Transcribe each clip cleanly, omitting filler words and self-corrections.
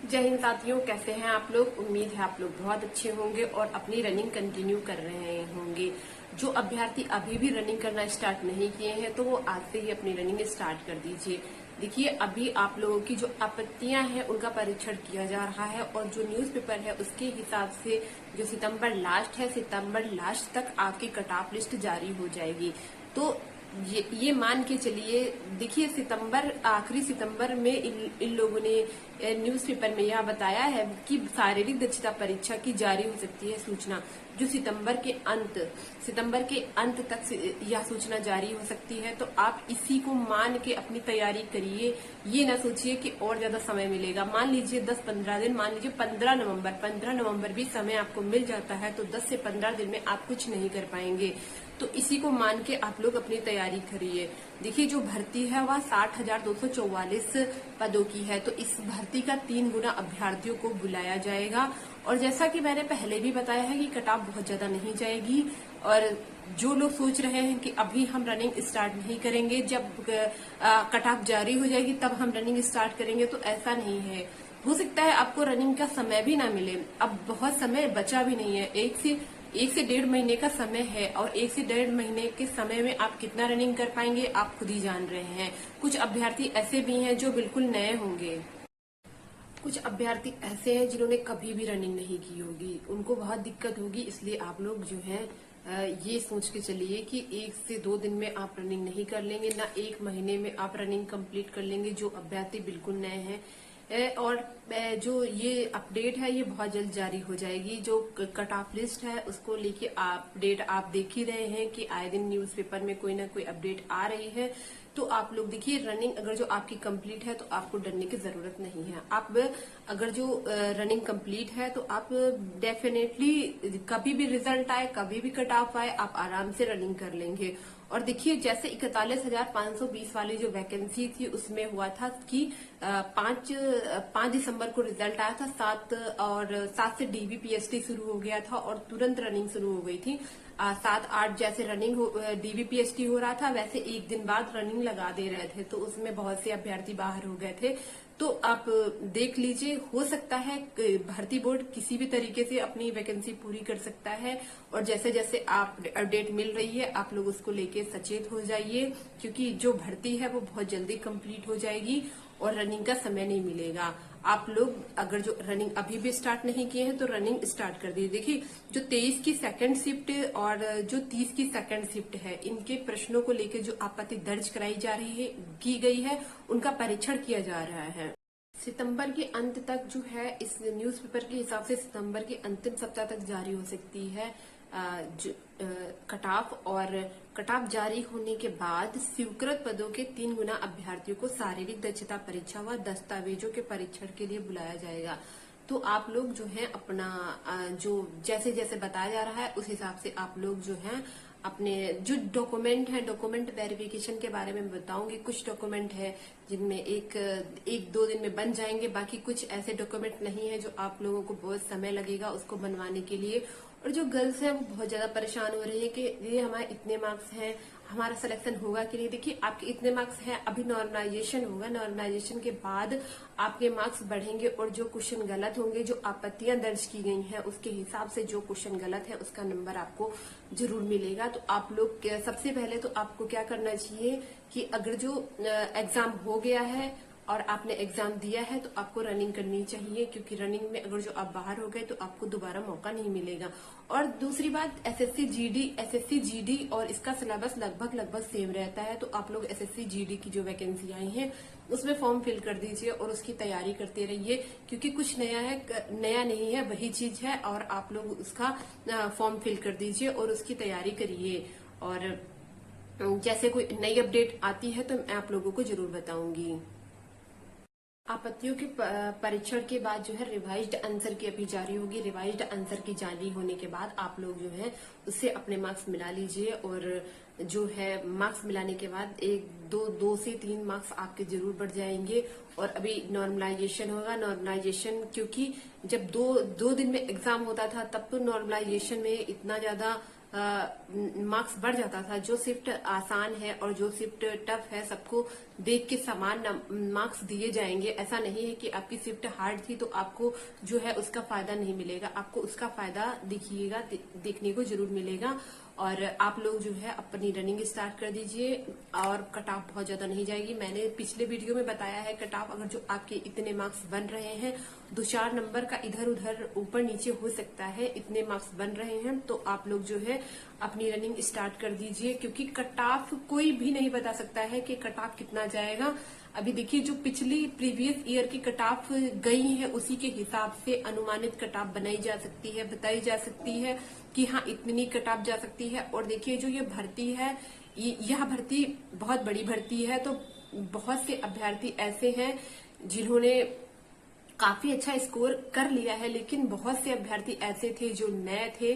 जय हिंद साथियों, कैसे हैं आप लोग। उम्मीद है आप लोग बहुत अच्छे होंगे और अपनी रनिंग कंटिन्यू कर रहे होंगे। जो अभ्यर्थी अभी भी रनिंग करना स्टार्ट नहीं किए हैं तो वो आज से ही अपनी रनिंग स्टार्ट कर दीजिए। देखिए, अभी आप लोगों की जो आपत्तियां हैं उनका परीक्षण किया जा रहा है और जो न्यूज़पेपर है उसके हिसाब से जो सितंबर लास्ट तक आपकी कट ऑफ लिस्ट जारी हो जाएगी। तो ये मान के चलिए। देखिए, आखिरी सितंबर में इन लोगों ने न्यूज़पेपर में यह बताया है कि शारीरिक दक्षता परीक्षा की जारी हो सकती है सूचना। जो सितंबर के अंत तक यह सूचना जारी हो सकती है। तो आप इसी को मान के अपनी तैयारी करिए। ये ना सोचिए कि और ज्यादा समय मिलेगा। मान लीजिए 10-15 दिन, मान लीजिए 15 नवंबर भी समय आपको मिल जाता है तो 10 से 15 दिन में आप कुछ नहीं कर पाएंगे। तो इसी को मान के आप लोग अपनी तैयारी करिए। देखिए, जो भर्ती है वह 60,244 पदों की है। तो इस भर्ती का 3 गुना अभ्यर्थियों को बुलाया जाएगा। और जैसा कि मैंने पहले भी बताया है कि कट ऑफ बहुत ज्यादा नहीं जाएगी। और जो लोग सोच रहे हैं कि अभी हम रनिंग स्टार्ट नहीं करेंगे, जब कट ऑफ जारी हो जाएगी तब हम रनिंग स्टार्ट करेंगे, तो ऐसा नहीं है। हो सकता है आपको रनिंग का समय भी ना मिले। अब बहुत समय बचा भी नहीं है। एक से 1.5 महीने का समय है और 1 से 1.5 महीने के समय में आप कितना रनिंग कर पाएंगे आप खुद ही जान रहे हैं। कुछ अभ्यर्थी ऐसे भी हैं जो बिल्कुल नए होंगे। कुछ अभ्यर्थी ऐसे हैं जिन्होंने कभी भी रनिंग नहीं की होगी, उनको बहुत दिक्कत होगी। इसलिए आप लोग जो है ये सोच के चलिए कि 1 से 2 दिन में आप रनिंग नहीं कर लेंगे, ना 1 महीने में आप रनिंग कंप्लीट कर लेंगे। जो अभ्यर्थी बिल्कुल नए हैं और जो ये अपडेट है ये बहुत जल्द जारी हो जाएगी। जो कट ऑफ लिस्ट है उसको लेके अपडेट आप देख ही रहे हैं कि आए दिन न्यूज़पेपर में कोई ना कोई अपडेट आ रही है। तो आप लोग देखिए, रनिंग अगर जो आपकी कंप्लीट है तो आपको डरने की जरूरत नहीं है। आप अगर जो रनिंग कंप्लीट है तो आप डेफिनेटली कभी भी रिजल्ट आए, कभी भी कट ऑफ आए, आप आराम से रनिंग कर लेंगे। और देखिए, जैसे 41,520 वाली जो वैकेंसी थी उसमें हुआ था कि 5 दिसंबर को रिजल्ट आया था, 7 से डीबीपीएसटी शुरू हो गया था और तुरंत रनिंग शुरू हो गई थी। 7-8 जैसे रनिंग डीबीपीएसटी हो रहा था वैसे एक दिन बाद रनिंग लगा दे रहे थे। तो उसमें बहुत से अभ्यर्थी बाहर हो गए थे। तो आप देख लीजिए, हो सकता है भर्ती बोर्ड किसी भी तरीके से अपनी वैकेंसी पूरी कर सकता है। और जैसे जैसे आप अपडेट मिल रही है आप लोग उसको लेके सचेत हो जाइए, क्योंकि जो भर्ती है वो बहुत जल्दी कंप्लीट हो जाएगी और रनिंग का समय नहीं मिलेगा। आप लोग अगर जो रनिंग अभी भी स्टार्ट नहीं किए हैं तो रनिंग स्टार्ट कर दीजिए। देखिए, जो 23 की सेकंड शिफ्ट और जो 30 की सेकंड शिफ्ट है, इनके प्रश्नों को लेकर जो आपत्ति दर्ज कराई जा रही है की गई है उनका परीक्षण किया जा रहा है। सितंबर के अंत तक जो है, इस न्यूज़पेपर के हिसाब से सितंबर के अंतिम सप्ताह तक जारी हो सकती है कट ऑफ। और कट ऑफ जारी होने के बाद स्वीकृत पदों के 3 गुना अभ्यर्थियों को शारीरिक दक्षता परीक्षा व दस्तावेजों के परीक्षण के लिए बुलाया जाएगा। तो आप लोग जो है अपना जो जैसे जैसे बताया जा रहा है उस हिसाब से आप लोग जो है अपने जो डॉक्यूमेंट है, डॉक्यूमेंट वेरिफिकेशन के बारे में बताऊंगी। कुछ डॉक्यूमेंट है जिनमें एक 2 दिन में बन जाएंगे, बाकी कुछ ऐसे डॉक्यूमेंट नहीं है जो आप लोगों को बहुत समय लगेगा उसको बनवाने के लिए। और जो गर्ल्स हैं वो बहुत ज्यादा परेशान हो रही है कि ये हमारे इतने मार्क्स हैं, हमारा सिलेक्शन होगा कि नहीं। देखिए, आपके इतने मार्क्स हैं, अभी नॉर्मलाइजेशन होगा, नॉर्मलाइजेशन के बाद आपके मार्क्स बढ़ेंगे और जो क्वेश्चन गलत होंगे, जो आपत्तियां दर्ज की गई हैं उसके हिसाब से जो क्वेश्चन गलत है उसका नंबर आपको जरूर मिलेगा। तो आप लोग सबसे पहले तो आपको क्या करना चाहिए कि अगर जो एग्जाम हो गया है और आपने एग्जाम दिया है तो आपको रनिंग करनी चाहिए, क्योंकि रनिंग में अगर जो आप बाहर हो गए तो आपको दोबारा मौका नहीं मिलेगा। और दूसरी बात, एसएससी जीडी और इसका सिलेबस लगभग सेम रहता है। तो आप लोग एसएससी जीडी की जो वैकेंसी आई है उसमें फॉर्म फिल कर दीजिए और उसकी तैयारी करते रहिए, क्योंकि कुछ नया नहीं है, वही चीज है। और आप लोग उसका फॉर्म फिल कर दीजिए और उसकी तैयारी करिए। और जैसे कोई नई अपडेट आती है तो मैं आप लोगों को जरूर बताऊंगी। आपत्तियों के परीक्षण के बाद जो है रिवाइज्ड आंसर की अभी जारी होगी। रिवाइज्ड आंसर की जारी होने के बाद आप लोग जो है उससे अपने मार्क्स मिला लीजिए। और जो है मार्क्स मिलाने के बाद 2 से 3 मार्क्स आपके जरूर बढ़ जाएंगे। और अभी नॉर्मलाइजेशन होगा। नॉर्मलाइजेशन क्योंकि जब दो दिन में एग्जाम होता था तब तो नॉर्मलाइजेशन में इतना ज्यादा मार्क्स बढ़ जाता था। जो शिफ्ट आसान है और जो शिफ्ट टफ है सबको देख के समान मार्क्स दिए जाएंगे। ऐसा नहीं है कि आपकी शिफ्ट हार्ड थी तो आपको जो है उसका फायदा नहीं मिलेगा, आपको उसका फायदा देखने को जरूर मिलेगा। और आप लोग जो है अपनी रनिंग स्टार्ट कर दीजिए और कट ऑफ बहुत ज्यादा नहीं जाएगी। मैंने पिछले वीडियो में बताया है कट ऑफ अगर जो आपके इतने मार्क्स बन रहे हैं, 2-4 नंबर का इधर उधर ऊपर नीचे हो सकता है, इतने मार्क्स बन रहे हैं तो आप लोग जो है अपनी रनिंग स्टार्ट कर दीजिए, क्योंकि कट ऑफ कोई भी नहीं बता सकता है कि कट ऑफ कितना जाएगा। अभी देखिए जो पिछली प्रीवियस ईयर की कट ऑफ गई है उसी के हिसाब से अनुमानित कट ऑफ बनाई जा सकती है, बताई जा सकती है कि हाँ इतनी कट ऑफ जा सकती है। और देखिए जो ये भर्ती है, यह भर्ती बहुत बड़ी भर्ती है, तो बहुत से अभ्यर्थी ऐसे हैं जिन्होंने काफी अच्छा स्कोर कर लिया है, लेकिन बहुत से अभ्यर्थी ऐसे थे जो नए थे,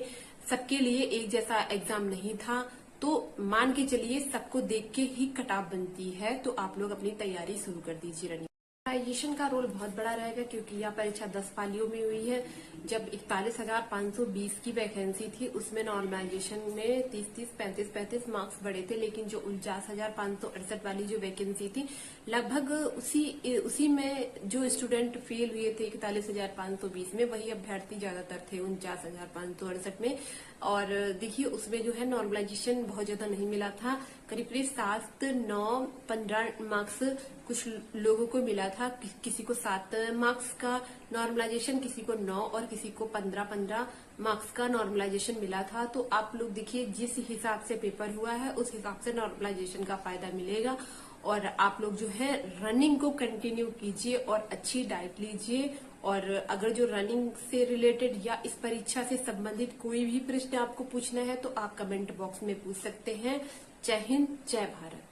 सबके लिए एक जैसा एग्जाम नहीं था। तो मान के चलिए सबको देख के ही कट ऑफ बनती है, तो आप लोग अपनी तैयारी शुरू कर दीजिए। रनिंग नॉर्मलाइजेशन का रोल बहुत बड़ा रहेगा, क्योंकि यह परीक्षा 10 पालियों में हुई है। जब 41,520 की वैकेंसी थी उसमें नॉर्मलाइजेशन में 30-30, 35-35 मार्क्स बढ़े थे, लेकिन जो 49,568 वाली जो वैकेंसी थी लगभग उसी में जो स्टूडेंट फेल हुए थे 41,520 में, वही अभ्यर्थी ज्यादातर थे 49,568 में। और देखिए उसमें जो है नॉर्मलाइजेशन बहुत ज्यादा नहीं मिला था, करीब 7, 9, 15 मार्क्स कुछ लोगों को मिला था, किसी को 7 मार्क्स का नॉर्मलाइजेशन, किसी को 9 और किसी को 15-15 मार्क्स का नॉर्मलाइजेशन मिला था। तो आप लोग देखिए जिस हिसाब से पेपर हुआ है उस हिसाब से नॉर्मलाइजेशन का फायदा मिलेगा। और आप लोग जो है रनिंग को कंटिन्यू कीजिए और अच्छी डाइट लीजिए। और अगर जो रनिंग से रिलेटेड या इस परीक्षा से संबंधित कोई भी प्रश्न आपको पूछना है तो आप कमेंट बॉक्स में पूछ सकते हैं। जय हिंद, जय भारत।